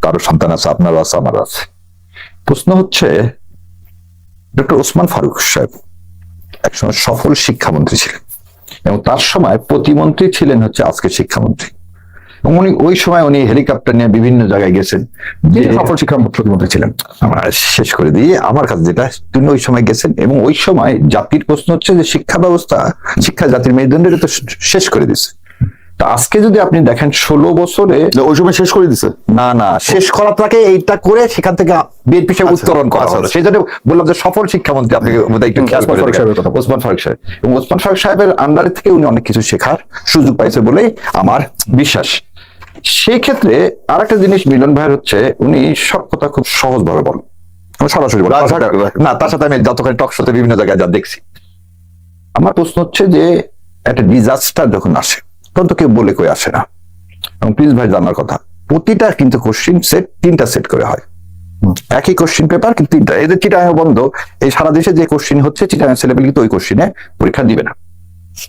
কারো সন্তান আছে, আপনারও আছে, আমারও আছে। প্রশ্ন হচ্ছে, ডক্টর ওসমান ফারুক সাহেব একসময় সফল শিক্ষামন্ত্রী ছিলেন এবং তার সময় প্রতিমন্ত্রী ছিলেন হচ্ছে আজকের শিক্ষামন্ত্রী। এবং উনি ওই সময় উনি হেলিকপ্টার নিয়ে বিভিন্ন জায়গায় গেছেন। সফল শিক্ষা প্রতিমন্ত্রী ছিলেন। আমরা শেষ করে দিয়ে আমার কাছে যেটা, তিনি ওই সময় গেছেন এবং ওই সময় জাতির প্রশ্ন হচ্ছে যে শিক্ষা ব্যবস্থা, শিক্ষা জাতির মেরুদণ্ড তো শেষ করে দিছে। তা আজকে যদি আপনি দেখেন 16 বছরে ওই সময় শেষ করে দিছে। না শেষ করাটাকে এইটা করে সেখান থেকে বিএনপি সাহেব উত্তরণ করা হলো। সেই জন্য বললাম যে সফল শিক্ষামন্ত্রী, আপনি বোধহয় একটু খেয়াল করে ওসমান ফারুক সাহেব। এবং ওসমান ফারুক সাহেবের আন্ডারে থেকে উনি অনেক কিছু শেখার সুযোগ পাইছে বলেই আমার বিশ্বাস। সেই ক্ষেত্রে আর একটা জিনিস মিলন ভাইয়ের হচ্ছে, উনি সব কথা খুব সহজ ভাবে বলেন, সরাসরি বলেন না। তার সাথে আমি যতখানি টক শোতে বিভিন্ন জায়গায় যা দেখছি, আমার প্রশ্ন হচ্ছে যে একটা ডিজাস্টার যখন আসে তখন তো কেউ বলে কই আসে না। এবং প্লিজ ভাই জানার কথা, প্রতিটা কিন্তু কোশ্চিন সেট 3টা সেট করে হয়, একই কোশ্চিন পেপার কিন্তু 3টা। এদের চিটাগাং বন্ধ, এই সারা দেশে যে কোশ্চিন হচ্ছে চিটাগাং ছেলেপেলে কিন্তু ওই কোশ্চিনে পরীক্ষা দিবে না।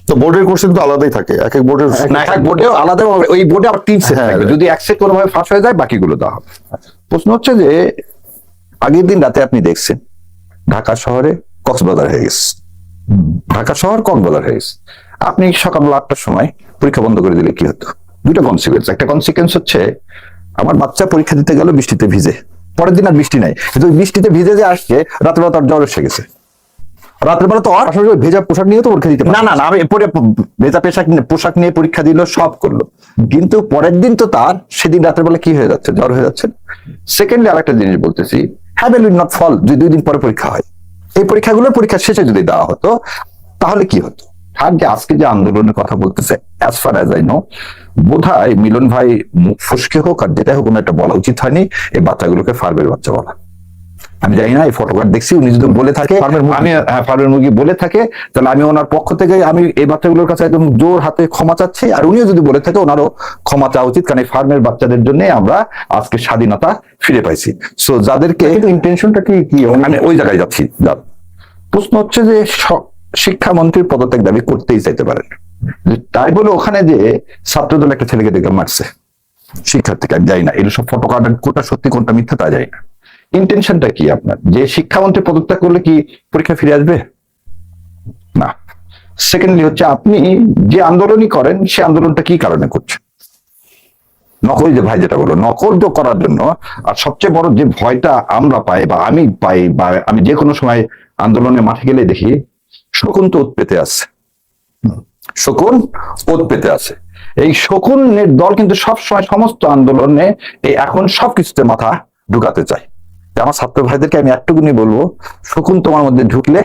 তো বোর্ডের কোশ্চেন তো আলাদাই থাকে, এক এক বোর্ডের এক বোর্ডেও আলাদা, ওই বোর্ডে আবার 3 সেট থাকবে। যদি এক সেট কোনোভাবে ফাঁস হয়ে যায় বাকিগুলো দেওয়া হবে। প্রশ্ন হচ্ছে যে আগের দিন রাতে আপনি দেখছেন ঢাকা শহরে কক্সবাজার হয়ে গেছে, ঢাকা শহর কক্সবাজার হয়ে গেছে। আপনি সকাল 8টার সময় পরীক্ষা বন্ধ করে দিলে কি হতো? দুটো কনসিকুয়েন্স। একটা কনসিকুয়েন্স হচ্ছে, আমার বাচ্চা পরীক্ষা দিতে গেল বৃষ্টিতে ভিজে, পরের দিন আর বৃষ্টি নাই, কিন্তু বৃষ্টিতে ভিজে যে আসছে রাত্রেবেলা তার জ্বর এসে গেছে। রাত্রেবেলা তো আর ভেজা পোশাক নিয়ে তো পরীক্ষা দিতে না আমি পরে ভেজা পোশাক নিয়ে পরীক্ষা দিল, সব করলো, কিন্তু পরের দিন তো তার সেদিন রাত্রেবেলা কি হয়ে যাচ্ছে? জ্বর হয়ে যাচ্ছে। সেকেন্ডলি আরেকটা জিনিস বলতেছি, হ্যাভেল উইল নট ফল, যদি 2 দিন পরে পরীক্ষা হয়, এই পরীক্ষাগুলো পরীক্ষা শেষে যদি দেওয়া হতো তাহলে কি হতো? আর যে আজকে যে আন্দোলনের কথা বলতেছে, as far as I know, বোধহয় মিলন ভাই মুখ ফসকে হোক আর যেটা হোক, কোনো একটা বলা উচিত হয়নি এই বাচ্চাগুলোকে ফার্মের বাচ্চা বলা। আমি জানি না, এই ফটোগ্রাফ দেখছি, উনি যদি বলে থাকে আমি ফার্মের মুরগি বলে থাকে, তাহলে আমি ওনার পক্ষ থেকে আমি এই বাচ্চাগুলোর কাছে একদম জোর হাতে ক্ষমা চাচ্ছি। আর উনিও যদি বলে থাকে ওনারও ক্ষমা চাওয়া উচিত, কারণ এই ফার্মের বাচ্চাদের জন্য আমরা আজকে স্বাধীনতা ফিরে পাইছি। সো যাদেরকে ইন্টেনশনটা কি আমি ওই জায়গায় যাচ্ছি। প্রশ্ন হচ্ছে যে শিক্ষামন্ত্রীর পদত্যাগ দাবি করতেই চাইতে পারেন, তাই বলে ওখানে যে ছাত্রদল একটা ছেলেকে দেখে মারছে শিক্ষার্থীকে, আমি যাই না এগুলো সব ফটো কার্ড, কোনটা সত্যি কোনটা মিথ্যা তা যাই না। ইন্টেনশনটা কি আপনার? যে শিক্ষামন্ত্রী পদত্যাগ করলে কি পরীক্ষা ফিরে আসবে? না। সেকেন্ডলি হচ্ছে, আপনি যে আন্দোলনই করেন সে আন্দোলনটা কি কারণে করছেন? নকল, যে ভাই যেটা বললো, নকল তো করার জন্য। আর সবচেয়ে বড় যে ভয়টা আমরা পাই বা আমি পাই, বা আমি যে কোনো সময় আন্দোলনের মাঠে গেলে দেখি, শকুন তো ওত পেতে আছে, শকুন ওত পেতে আছে। এই শকুনের দল কিন্তু সবসময় সমস্ত আন্দোলনে এখন সবকিছুতে মাথা ঢুকাতে চায়। আমার ছাত্র ভাইদেরকে আমি একটুকুনি বলবো, শকুন তোমার মধ্যে ঢুকলে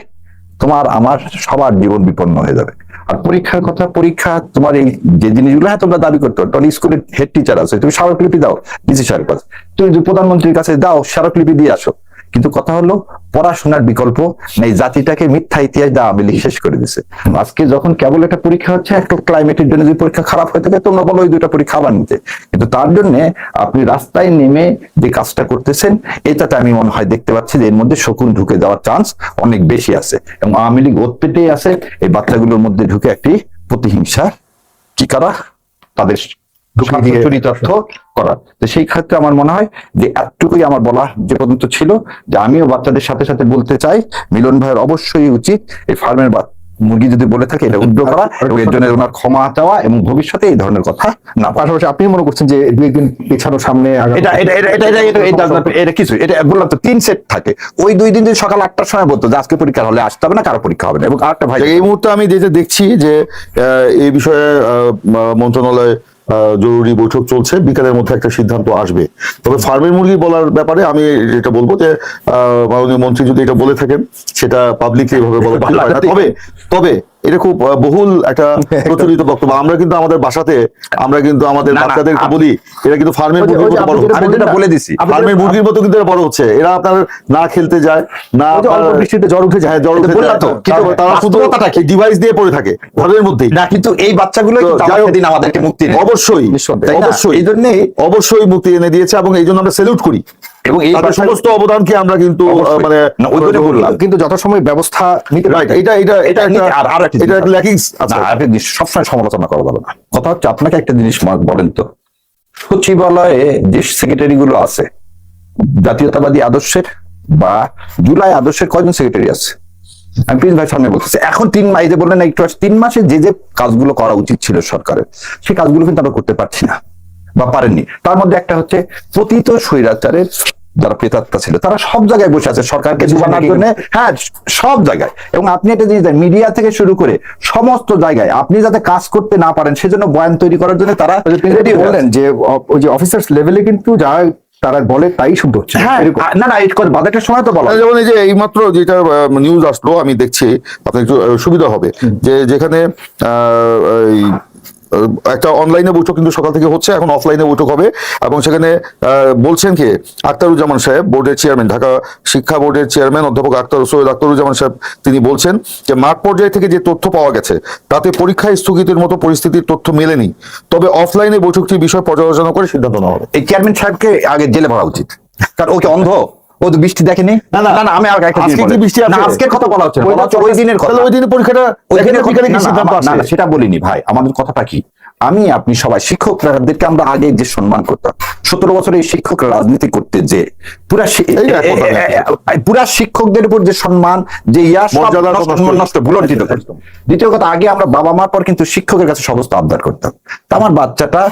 তোমার আমার সবার জীবন বিপন্ন হয়ে যাবে। আর পরীক্ষার কথা, পরীক্ষা তোমার এই যে জিনিসগুলো তোমরা দাবি করতে পারো, তোমার স্কুলের হেড টিচার আছে, তুমি স্মারকলিপি দাও ডিসি সাহেবের কাছে, তুমি প্রধানমন্ত্রীর কাছে দাও, স্মারকলিপি দিয়ে আসো। কিন্তু কথা হলো, পড়াশোনার বিকল্প নেই। জাতিটাকে মিথ্যা ইতিহাস দেওয়া আওয়ামী লীগ শেষ করে দিছে। আজকে যখন কেবল একটা পরীক্ষা হচ্ছে, একটা ক্লাইমেটের জন্য যদি পরীক্ষা খারাপ হয়ে থাকে, তোমরা বলো ওই 2টা পরীক্ষা আবার নিতে, কিন্তু তার জন্য আপনি রাস্তায় নেমে যে কাজটা করতেছেন, এটাতে আমি মনে হয় দেখতে পাচ্ছি যে এর মধ্যে শকুন ঢুকে যাওয়ার চান্স অনেক বেশি আছে। এবং আওয়ামী লীগ ওত পেতেই আছে এই বাচ্চাগুলোর মধ্যে ঢুকে একটি প্রতিহিংসা কি করা, তাদের চরিতার্থ করা। তো সেই ক্ষেত্রে আমার মনে হয় যে এতটুকুই আমার বলা যে পর্যন্ত ছিল, যে আমিও বাচ্চাদের সাথে সাথে বলতে চাই, মিলন ভাইয়ের অবশ্যই উচিত এই ফার্মের মুরগি যদি বলে থাকে এটা উদ্যোগ করা এবং এর জন্য ওনার ক্ষমা চাওয়া, এবং ভবিষ্যতে এই ধরনের কথা না। পাশাপাশি আপনি মনে করছেন যে 2 দিন পেছানো সামনে এটা কিছু, এটা বললাম তো 3 সেট থাকে। ওই 2 দিন যদি সকাল 8টার সময় বলতো যে আজকে পরীক্ষা হলে আসতে হবে না, কারো পরীক্ষা হবে না। এবং আরেকটা ভাই, এই মুহূর্তে আমি যেটা দেখছি যে এই বিষয়ে মন্ত্রণালয় জরুরি বৈঠক চলছে, বিকালের মধ্যে একটা সিদ্ধান্ত আসবে। তবে ফার্মের মুরগি বলার ব্যাপারে আমি যেটা বলবো যে মাননীয় মন্ত্রী যদি এটা বলে থাকেন, সেটা পাবলিকলি এভাবে বলা তবে এটা খুব বহুল একটা প্রচলিত বক্তব্য। আমরা কিন্তু আমাদের বাসাতে আমরা কিন্তু আমাদের বাচ্চাদেরকে বলি এরা কিন্তু ফার্মের মুরগির মতো বড় হচ্ছে। আমি যেটা বলে দিছি, ফার্মের মুরগির মতো কিন্তু বড় হচ্ছে। এরা আপনার না খেলতে যায়, না বৃষ্টিতে জ্বর উঠে যায়, জ্বর উঠে যায়, কিন্তু তারা শুধু ডিভাইস দিয়ে পড়ে থাকে ঘরের মধ্যেই না। কিন্তু এই বাচ্চাগুলো দিন আমাদেরকে মুক্তি অবশ্যই অবশ্যই মুক্তি এনে দিয়েছে, এবং এই জন্য আমরা স্যালুট করি। এবং এই সমস্ত অবদানকে আমরা কিন্তু মানে বললাম, কিন্তু যথাসময় ব্যবস্থা নিতে এটা ল্যাকিংস। সবসময় সমালোচনা করা যাবে না। কথা হচ্ছে, আপনাকে একটা জিনিস বলেন তো, সচিবালয়ে যে সেক্রেটারি গুলো আছে জাতীয়তাবাদী আদর্শের বা জুলাই আদর্শের কয়জন সেক্রেটারি আছে? আমি প্রিন্স ভাই সামনে বলতেছি, এখন 3 মাস যে বললেন একটু 3 মাসে যে যে কাজগুলো করা উচিত ছিল সরকারের, সেই কাজগুলো কিন্তু আমরা করতে পারছি না বা পারেননি। তার মধ্যে একটা হচ্ছে পতিত স্বৈরাচারের যারা প্রেতাত্মা ছিল তারা সব জায়গায় বসে আছে সরকারকে ডুবানোর জন্য। হ্যাঁ, সব জায়গায়। এবং আপনি একটা জিনিস দেন, মিডিয়া থেকে শুরু করে সমস্ত জায়গায় আপনি যাতে কাজ করতে না পারেন সেজন্য বয়ান তৈরি করার জন্য তারা বললেন যে ওই যে অফিসার্স লেভেলে কিন্তু যা তারা বলে তাই শুদ্ধ হচ্ছে। হ্যাঁ, না না, এই বাজেটের সময় তো বলা যেমন এই যে এইমাত্র যেটা নিউজ আসলো আমি দেখছি, আপনার একটু সুবিধা হবে যে যেখানে এই একটা অনলাইনে বৈঠক কিন্তু সকাল থেকে হচ্ছে, এখন অফলাইনে বৈঠক হবে। এবং সেখানে বলছেন কি আখতারুজ্জামান সাহেব, বোর্ডের চেয়ারম্যান, ঢাকা শিক্ষা বোর্ডের চেয়ারম্যান অধ্যাপক সৈয়দ আখতারুজ্জামান সাহেব, তিনি বলছেন যে মাঠ পর্যায়ে থেকে যে তথ্য পাওয়া গেছে তাতে পরীক্ষা স্থগিতের মতো পরিস্থিতির তথ্য মেলেনি, তবে অফলাইনে বৈঠকটির বিষয় পর্যালোচনা করে সিদ্ধান্ত নেওয়া হবে। এই চেয়ারম্যান সাহেবকে আগে জেলে ভরা উচিত, কারণ ওকে অন্ধ, ও তো বৃষ্টি দেখেনি। না, না, আমি আর আজকে কি বৃষ্টি আছে? আজকের কথা বলা হচ্ছে না, বলা হচ্ছে ওই দিনের কথা। তাহলে ওই দিনের পরীক্ষাটা ওই দিনের বিকালে কি সিদ্ধান্ত না, আসে? না, সেটা বলিনি ভাই। আমাদের কথাটা কি, আমি আপনি সবাই শিক্ষকদেরকে আমরা আগে যে সম্মান করতাম, 17 বছরে এই শিক্ষকরা রাজনীতি করতে যে পুরা শিক্ষকদের উপর যে সম্মান, যে নষ্ট ভুলণ্ঠিত করতাম। দ্বিতীয় কথা, আগে আমরা বাবা মার পর কিন্তু শিক্ষকের কাছে সমস্ত আবদার করতাম। তা আমার বাচ্চাটা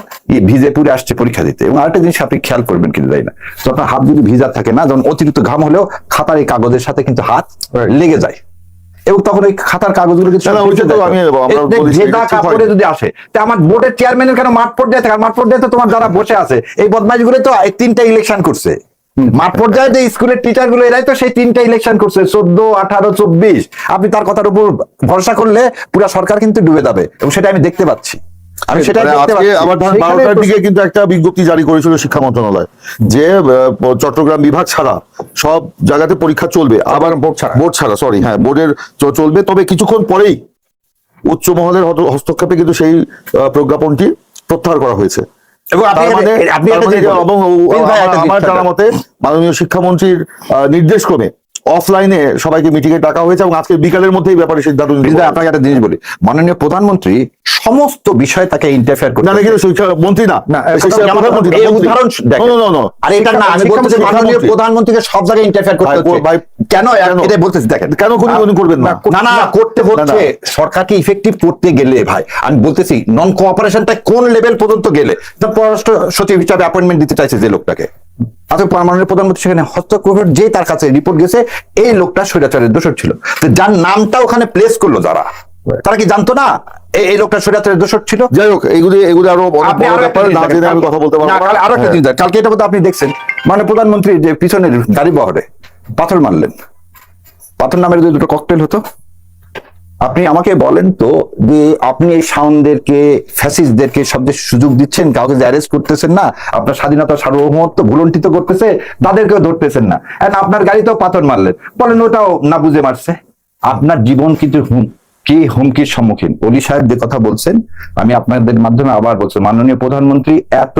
ভিজে পুরে আসছে পরীক্ষা দিতে, এবং আরেকটা জিনিস আপনি খেয়াল করবেন কিন্তু তাই না, তো আপনার হাত যদি ভিজা থাকে না, যখন অতিরিক্ত ঘাম হলেও খাতার এই কাগজের সাথে কিন্তু হাত লেগে যায়, এবং তখন ওই খাতার কাগজগুলো কাপড়ে যদি আসে, তা আমার বোর্ডের চেয়ারম্যানের কেন মাঠ পর্যায়ে থাকে? মাঠ পর্যায়ে তো তোমার যারা বসে আছে এই বদমাইশ গুলো তো 3টা ইলেকশন করছে। মাঠ পর্যায়ে যে স্কুলের টিচার গুলো এরাই তো সেই 3টা ইলেকশন করছে, 14, 18, 24। আপনি তার কথার উপর ভরসা করলে পুরো সরকার কিন্তু ডুবে যাবে, এবং সেটা আমি দেখতে পাচ্ছি। আমি সেটা আবার 12টার দিকে কিন্তু একটা বিজ্ঞপ্তি জারি করেছিল শিক্ষা মন্ত্রণালয় যে চট্টগ্রাম বিভাগ ছাড়া সব জায়গাতে পরীক্ষা চলবে, আবার বোর্ড ছাড়া সরি, হ্যাঁ বোর্ডের চলবে, তবে কিছুক্ষণ পরেই উচ্চ মহলের হস্তক্ষেপে কিন্তু সেই প্রজ্ঞাপনটি প্রত্যাহার করা হয়েছে। এবং আমার জানা মতে মাননীয় শিক্ষামন্ত্রীর নির্দেশক্রমে অফলাইনে সবাইকে মিটিং এ ডাকা হয়েছে, এবং আজকে বিকালের মধ্যে এই ব্যাপারে সিদ্ধান্ত নিতে। আপনাকে একটা জিনিস বলি, মাননীয় প্রধানমন্ত্রী সমস্ত বিষয়ে তাকে ইন্টারফেয়ার করতে, না কিন্তু শিক্ষামন্ত্রী না, উদাহরণ আর এটা না, আমি বলতেছি মাননীয় প্রধানমন্ত্রীকে সব জায়গায় ইন্টারফেয়ার করতে হচ্ছে। কেন এটা বলতেছি দেখেন, কেন কোনো করবেন না? না করতে হচ্ছে, সরকারকে ইফেক্টিভ করতে গেলে ভাই আমি বলতেছি নন কোঅপারেশনটা কোন লেভেল পর্যন্ত গেলে, পররাষ্ট্র সচিব হিসাবে অ্যাপয়েন্টমেন্ট দিতে চাইছে যে লোকটাকে, মাননীয় প্রধানমন্ত্রী সেখানে হস্তক্ষেপ, যে তার কাছে রিপোর্ট গেছে এই লোকটা স্বৈরাচারের দোষর ছিল, যার নামটা ওখানে প্লেস করলো যারা, তারা কি জানতো না এই লোকটা স্বৈরাচারের দোষর ছিল? যাই হোক, এগুলি আরো আমি কথা বলতে পারবো। আরো একটা জিনিস, কালকে এটা বোধহয় আপনি দেখছেন, মানে প্রধানমন্ত্রী যে পিছনের গাড়ি বহরে পাথর মারলেন, পাথর নামের যে 2টো ককটেল হতো। আপনি আমাকে বলেন তো যে আপনি এই সাউন্ডদেরকে, ফ্যাসিস্টদেরকে সবচেয়ে সুযোগ দিচ্ছেন, কাউকে যে অ্যারেস্ট করতেছেন না, আপনার স্বাধীনতা সার্বভৌমত্ব ভুলণ্ঠিত করতেছে, তাদেরকেও ধরতেছেন না, আপনার গাড়িতেও পাথর মারলেন, বলেন ওটাও না বুঝে মারছে। আপনার জীবন কিন্তু কি হুমকির সম্মুখীন। ওলি সাহেব যে কথা বলছেন, আমি আপনাদের মাধ্যমে আবার বলছি, মাননীয় প্রধানমন্ত্রী এত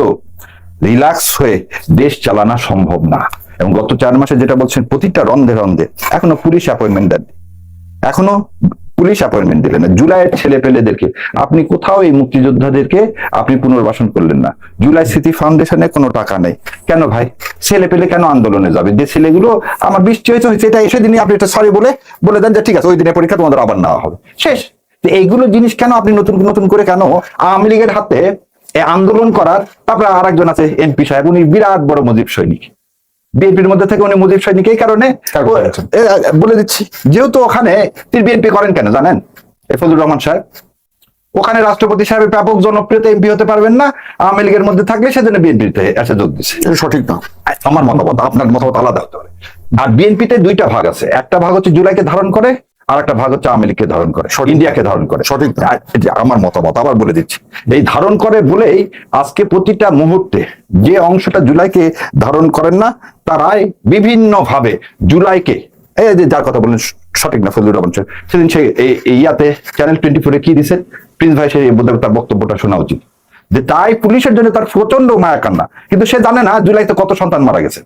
রিল্যাক্স হয়ে দেশ চালানো সম্ভব না। এবং গত 4 মাসে যেটা বলছেন, প্রতিটা রন্ধে রন্ধে এখনো পুলিশ অ্যাপয়েন্টমেন্ট দেন, এখনো পুলিশ অ্যাপয়েন্টমেন্ট দিলেন না। জুলাইয়ের ছেলে পেলেদেরকে আপনি কোথাও, এই মুক্তিযোদ্ধাদেরকে আপনি পুনর্বাসন করলেন না। জুলাই স্মৃতি ফাউন্ডেশনে কোনো টাকা নেই। কেন ভাই? ছেলে পেলে কেন আন্দোলনে যাবে? যে ছেলেগুলো আমার বৃষ্টি হয়েছে এটা এসে দিনই আপনি একটা সরি বলে দেন যে ঠিক আছে ওই দিনের পরীক্ষা তোমাদের আবার নেওয়া হবে, শেষ। এইগুলো জিনিস কেন আপনি নতুন করে কেন আওয়ামী লীগের হাতে আন্দোলন করার? তারপরে আর একজন আছে এমপি সাহেব, উনি বিরাট বড় মুজিব সৈনিক, বিএনপির মধ্যে থেকে উনি মুজিব সৈনিক। এই কারণে বলে দিচ্ছি, যেহেতু ওখানে তিনি বিএনপি করেন কেন জানেন? ফজলুর রহমান সাহেব ওখানে রাষ্ট্রপতি সাহেবের ব্যাপক জনপ্রিয়তা, এমপি হতে পারবেন না আওয়ামী লীগের মধ্যে থাকলে, সেজন্য বিএনপিতে এসে যোগ দিচ্ছে। সঠিক না, আমার মতামত, আপনার মতামত আলাদা হতে পারে। আর বিএনপিতে 2টা ভাগ আছে, একটা ভাগ হচ্ছে জুলাইকে ধারণ করে, আর একটা ভাগ হচ্ছে আওয়ামী লীগকে ধারণ করে, ইন্ডিয়াকে ধারণ করে। সঠিক না, আমার মতামত আবার বলে দিচ্ছি। এই ধারণ করে বলেই আজকে প্রতিটা মুহূর্তে যে অংশটা জুলাইকে ধারণ করেন না, তারাই বিভিন্ন ভাবে জুলাইকে, এই যে যার কথা বলেন সঠিক না ফজলুর রহমান, সেদিন সে ইয়াতে চ্যানেল 24 কি দিছে প্রিন্স ভাই, সে তার বক্তব্যটা শোনা উচিত, যে তাই পুলিশের জন্য তার প্রচন্ড মায়া কান্না, কিন্তু সে জানে না জুলাইতে কত সন্তান মারা গেছে।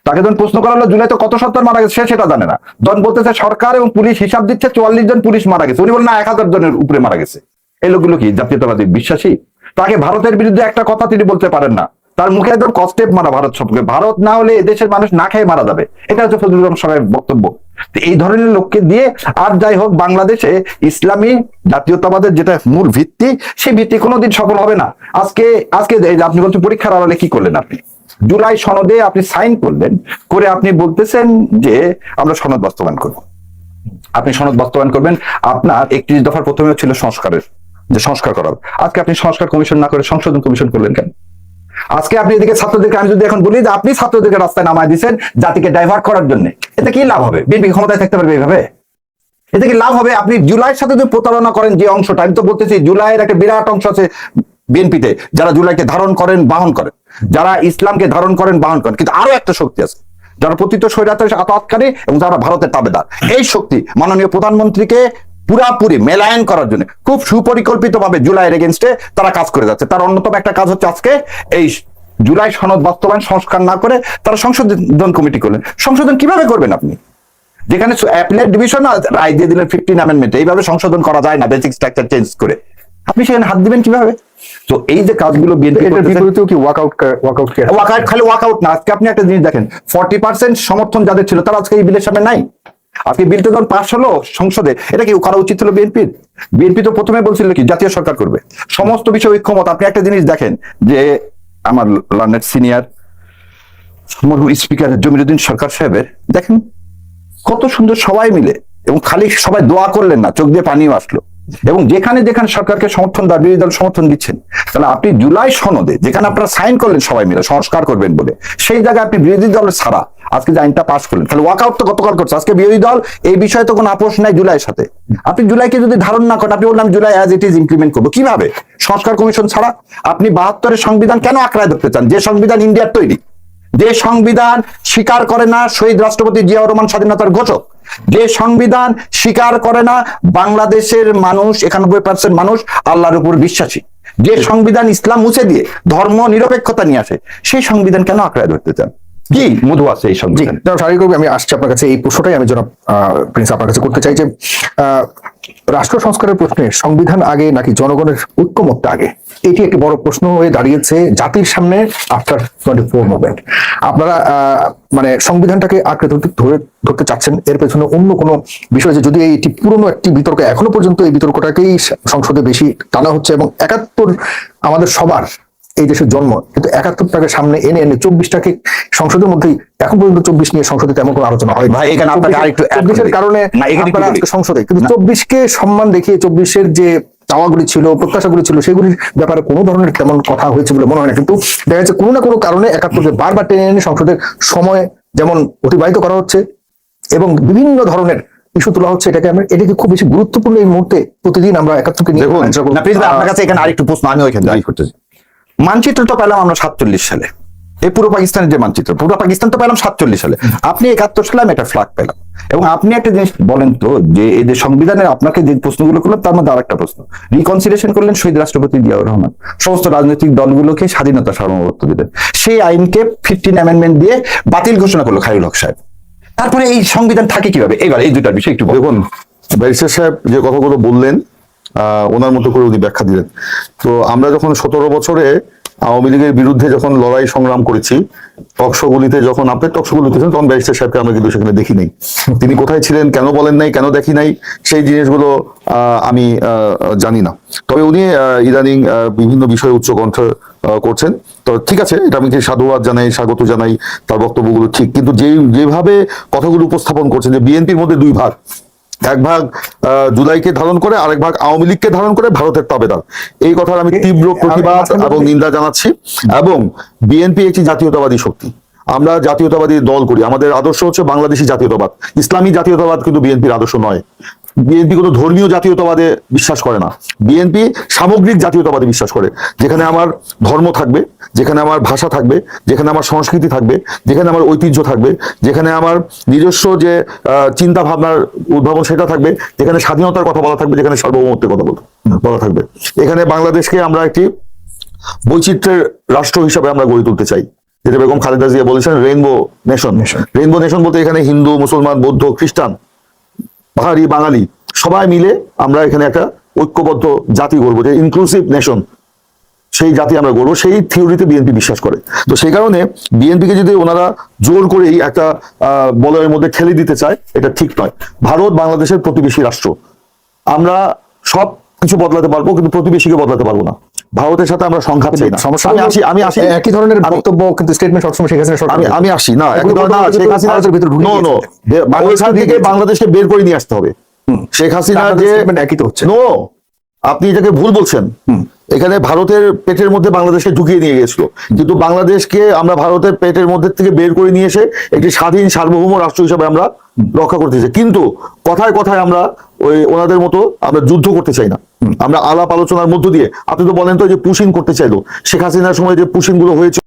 তাকে যখন প্রশ্ন করা হলো জুলাইতে কত সন্তান মারা গেছে, সে সেটা জানে না। যখন বলতেছে সরকার এবং পুলিশ হিসাব দিচ্ছে 44 জন পুলিশ মারা গেছে, উনি বলেন না 1000 জনের উপরে মারা গেছে। এই লোকগুলো কি জাতীয়তাবাদী বিশ্বাসী? তাকে ভারতের বিরুদ্ধে একটা কথা তিনি বলতে পারেন না, তার মুখে একদম কস্টেপ মারা ভারত সম্পর্কে, ভারত না হলে এদেশের মানুষ না খেয়ে মারা যাবে, এটা হচ্ছে ফজলুর রহমান সাহেবের বক্তব্য। এই ধরনের লোককে দিয়ে, আর যাই হোক, বাংলাদেশে ইসলামী জাতীয়তাবাদের যেটা মূল ভিত্তি, সেই ভিত্তি কোনোদিন সফল হবে না। আজকে আজকে আপনি বলছেন পরীক্ষার আড়ালে কি করলেন আপনি? জুলাই সনদে আপনি সাইন করলেন, করে আপনি বলতেছেন যে আমরা সনদ বাস্তবায়ন করব। আপনি সনদ বাস্তবায়ন করবেন, আপনার 31 দফার প্রথমেও ছিল সংস্কারের, যে সংস্কার করা হবে। আজকে আপনি সংস্কার কমিশন না করে সংশোধন কমিশন করলেন কেন? আজকে আপনি এদিকে ছাত্রদেরকে, আমি যদি এখন বলি যে আপনি ছাত্রদেরকে রাস্তায় নামায় দিচ্ছেন জাতিকে ডাইভার্ট করার জন্য, এতে কি লাভ হবে? বিএনপি ক্ষমতায় থাকতে পারবে এইভাবে? এতে কি লাভ হবে? আপনি জুলাইয়ের সাথে যদি প্রতারণা করেন, যে অংশটা, আমি তো বলতেছি জুলাইয়ের একটা বিরাট অংশ আছে বিএনপিতে, যারা জুলাইকে ধারণ করেন, বাহন করেন, যারা ইসলামকে ধারণ করেন, বাহন করেন, কিন্তু আরো একটা শক্তি আছে যারা পতিত স্বৈরাচারী আততকারী এবং যারা ভারতের তাবেদার। এই শক্তি মাননীয় প্রধানমন্ত্রীকে পুরাপুরি মেলায়ন করার জন্য খুব সুপরিকল্পিত ভাবে জুলাইয়ের এগেনস্টে তারা কাজ করে যাচ্ছে। তার অন্যতম একটা কাজ হচ্ছে আজকে এই জুলাই সনদ বাস্তবায়ন সংস্কার না করে তারা সংশোধন কমিটি করলেন। সংশোধন কিভাবে করবেন আপনি? যেখানে অ্যাপিলেট ডিভিশন রায় দিয়ে দিলেন 15 অ্যামেন্ডমেন্ট, এইভাবে সংশোধন করা যায় না বেসিক স্ট্রাকচার চেঞ্জ করে, আপনি সেখানে হাত দিবেন কিভাবে? তো এই যে কাজগুলো বিএনপি এটার বিপরীতেও কি ওয়াকআউট খালি ওয়াকআউট না, আজকে আপনি একটা জিনিস দেখেন, 40% সমর্থন যাদের ছিল তারা আজকে এই বিলের সামনে নাই। আজকে বিলটা যখন পাস হলো সংসদে, এটা কি করা উচিত ছিল বিএনপির? বিএনপি তো প্রথমে বলছিল কি জাতীয় সরকার করবে, সমস্ত বিষয় ঐক্যমত। আপনি একটা জিনিস দেখেন যে আমার লার্নেড সিনিয়র স্পিকার জমিরুদ্দিন সরকার সাহেবের দেখেন কত সুন্দর সবাই মিলে, এবং খালি সবাই দোয়া করলেন না, চোখ দিয়ে পানিও আসলো। এবং যেখানে যেখানে সরকারকে সমর্থন দেওয়া, বিরোধী দল সমর্থন দিচ্ছেন, তাহলে আপনি জুলাই সনদে যেখানে আপনারা সাইন করলেন সবাই মিলে সংস্কার করবেন বলে, সেই জায়গায় আপনি বিরোধী দলের ছাড়া আজকে যে আইনটা পাস করলেন, তাহলে ওয়াকআউট তো গতকাল করছে। আজকে বিরোধী দল এই বিষয়ে তো কোনো আপোষ নাই জুলাইয়ের সাথে। আপনি জুলাইকে যদি ধারণ না করেন, আপনি বললাম July as it is implement করবো কিভাবে? সংস্কার কমিশন ছাড়া। আপনি 72-এর সংবিধান কেন আঁকড়ায় ধরতে চান? যে সংবিধান ইন্ডিয়ার তৈরি, যে সংবিধান স্বীকার করে না শহীদ রাষ্ট্রপতি জিয়াউর রহমান স্বাধীনতার ঘোষক, যে সংবিধান স্বীকার করে না বাংলাদেশের মানুষ 91% মানুষ আল্লাহর উপর বিশ্বাসী, যে সংবিধান ইসলাম মুছে দিয়ে ধর্ম নিরপেক্ষতা নিয়ে আসে, সেই সংবিধান কেন আঁকড়ায় ধরতে চান? কি মধু আছে এই সংবিধান? স্বাভাবিকভাবে আমি আসছি আপনার কাছে, এই প্রশ্নটাই আমি জনাব প্রিন্স আপনার কাছে করতে চাই যে রাষ্ট্র সংস্কারের প্রশ্নে সংবিধান আগে নাকি জনগণের ঐক্যমতটা আগে? এটি একটি বড় প্রশ্ন হয়ে দাঁড়িয়েছে জাতির সামনে আফটার 24 মুভমেন্ট। আপনারা মানে সংবিধানটাকে আঁকড়ে ধরতে চাচ্ছেন, এর পেছনে অন্য কোনো বিষয় যে যদি এইটি পুরনো একটি বিতর্ক, এখনো পর্যন্ত এই বিতর্কটাকেই সংসদে বেশি টানা হচ্ছে, এবং 71 আমাদের সবার এই দেশের জন্ম, কিন্তু 71টাকে সামনে এনে 24টাকে সংসদের মধ্যেই এখন পর্যন্ত 24 নিয়ে সংসদে তেমন কোনো আলোচনা হয় ভাই। এখানে আপনাকে আরেকটু 24-এর কারণে সংসদে, কিন্তু 24কে সম্মান দেখিয়ে 24-এর যে চাওয়াগুলি ছিল, প্রত্যাশাগুলি ছিল, সেগুলির ব্যাপারে কোনো ধরনের তেমন কথা হয়েছে বলে মনে হয় না। কিন্তু দেখা যাচ্ছে কোনো না কোনো কারণে 71কে বারবার টেনে এনে সংসদের সময় যেমন অতিবাহিত করা হচ্ছে এবং বিভিন্ন ধরনের ইস্যু তোলা হচ্ছে, এটাকে খুব বেশি গুরুত্বপূর্ণ এই মুহূর্তে প্রতিদিন আমরা 71কে নিয়ে আপনার কাছে এখানে আরেকটু প্রশ্ন আমি ওইখানে দাঁড়িয়ে করতেছি। মানচিত্র তো পেলাম আমরা 47 সালে, এই পুরো পাকিস্তানের যে মানচিত্র, পুরো পাকিস্তান তো পেলাম 47 সালে। আপনি 71 সালে আমি একটা ফ্ল্যাগ পেলাম। এবং আপনি একটা জিনিস বলেন তো, যে এই যে সংবিধানের আপনাকে যে প্রশ্নগুলো করলাম তার মধ্যে আরেকটা প্রশ্ন, রিকনসিলিয়েশন করলেন শহীদ রাষ্ট্রপতি জিয়াউর রহমান, সমস্ত রাজনৈতিক দলগুলোকে স্বাধীনতা সার্বভৌমত্ব দিলেন, সেই আইনকে 15 অ্যামেন্ডমেন্ট দিয়ে বাতিল ঘোষণা করলো খায়রুল হক সাহেব। তারপরে এই সংবিধান থাকে কিভাবে? এবার এই দুটার বিষয় একটু দেখুন, ব্যারিস্টার সাহেব যে কথাগুলো বললেন ওনার মতো করে উনি ব্যাখ্যা দিলেন। তো আমরা যখন 17 বছরে আওয়ামী লীগের বিরুদ্ধে যখন লড়াই সংগ্রাম করেছি, টকশোগুলিতে যখন আপনি টকশোগুলিতে ছিলেন, তখন ব্যারিস্টার সাহেবকে আমরা কিন্তু সেখানে দেখি নাই। তিনি কোথায় ছিলেন, কেন বলেন নাই, কেন দেখি নাই, সেই জিনিসগুলো আমি জানি না। তবে উনি ইদানিং বিভিন্ন বিষয়ে উচ্চকণ্ঠ করছেন, তো ঠিক আছে, এটা আমি সাধুবাদ জানাই, স্বাগত জানাই, তার বক্তব্যগুলো ঠিক। কিন্তু যেভাবে কথাগুলো উপস্থাপন করছেন যে বিএনপির মধ্যে দুই ভাগ, এক ভাগ জুলাইকে ধারণ করে, আরেক ভাগ আওয়ামী লীগকে ধারণ করে ভারতের তাবেদার, এই কথার আমি তীব্র প্রতিবাদ এবং নিন্দা জানাচ্ছি। এবং বিএনপি একটি জাতীয়তাবাদী শক্তি, আমরা জাতীয়তাবাদী দল করি, আমাদের আদর্শ হচ্ছে বাংলাদেশি জাতীয়তাবাদ, ইসলামী জাতীয়তাবাদ কিন্তু বিএনপির আদর্শ নয়। বিএনপি কোনো ধর্মীয় জাতীয়তাবাদে বিশ্বাস করে না, বিএনপি সামগ্রিক জাতীয়তাবাদে বিশ্বাস করে, যেখানে আমার ধর্ম থাকবে, যেখানে আমার ভাষা থাকবে, যেখানে আমার সংস্কৃতি থাকবে, যেখানে আমার ঐতিহ্য থাকবে, যেখানে আমার নিজস্ব যে চিন্তা ভাবনার উদ্ভাবন সেটা থাকবে, যেখানে স্বাধীনতার কথা বলা থাকবে, যেখানে সার্বভৌমত্বের কথা বলা থাকবে। এখানে বাংলাদেশকে আমরা একটি বৈচিত্র্যের রাষ্ট্র হিসাবে আমরা গড়ে তুলতে চাই, যেটা বেগম খালেদা জিয়া বলেছেন রেইনবো নেশন। রেইনবো নেশন বলতে এখানে হিন্দু, মুসলমান, বৌদ্ধ, খ্রিস্টান, পাহাড়ি, বাঙালি সবাই মিলে আমরা এখানে একটা ঐক্যবদ্ধ জাতি গড়বো, যে ইনক্লুসিভ নেশন। সেই জাতি আমরা গড়বো, সেই থিওরিতে বিএনপি বিশ্বাস করে। তো সেই কারণে বিএনপিকে যদি ওনারা জোর করেই একটা বলয়ের মধ্যে ঠেলে দিতে চায়, এটা ঠিক নয়। ভারত বাংলাদেশের প্রতিবেশী রাষ্ট্র, আমি সব কিছু বদলাতে পারবো কিন্তু প্রতিবেশীকে বদলাতে পারবো না। ভারতের সাথে আমরা সংঘাত চাই না। সমস্যা আমি আসি একই ধরনের বক্তব্য কিন্তু স্টেটমেন্ট সবসময় শেখ হাসিনা সরকার আমি আসি না, একই ধরনের না, শেখ হাসিনা ভারতের ভিতরে ঢুকে নো ওইখান থেকে বাংলাদেশকে বের করে নিয়ে আসতে হবে। শেখ হাসিনা যে একই তো হচ্ছে। নো, আপনি এটাকে ভুল বলছেন। এখানে ভারতের পেটের মধ্যে বাংলাদেশকে ঢুকিয়ে নিয়ে গেছিল, কিন্তু বাংলাদেশকে আমরা ভারতের পেটের মধ্যে থেকে বের করে নিয়ে এসে একটি স্বাধীন সার্বভৌম রাষ্ট্র হিসেবে আমরা রক্ষা করতে চাই। কিন্তু কথায় কথায় আমরা ওই ওনাদের মতো আমরা যুদ্ধ করতে চাই না, আমরা আলাপ আলোচনার মধ্য দিয়ে। আপনি তো বলেন তো যে পুশিং করতে চাইলো, শেখ হাসিনার সময় যে পুশিং গুলো হয়েছে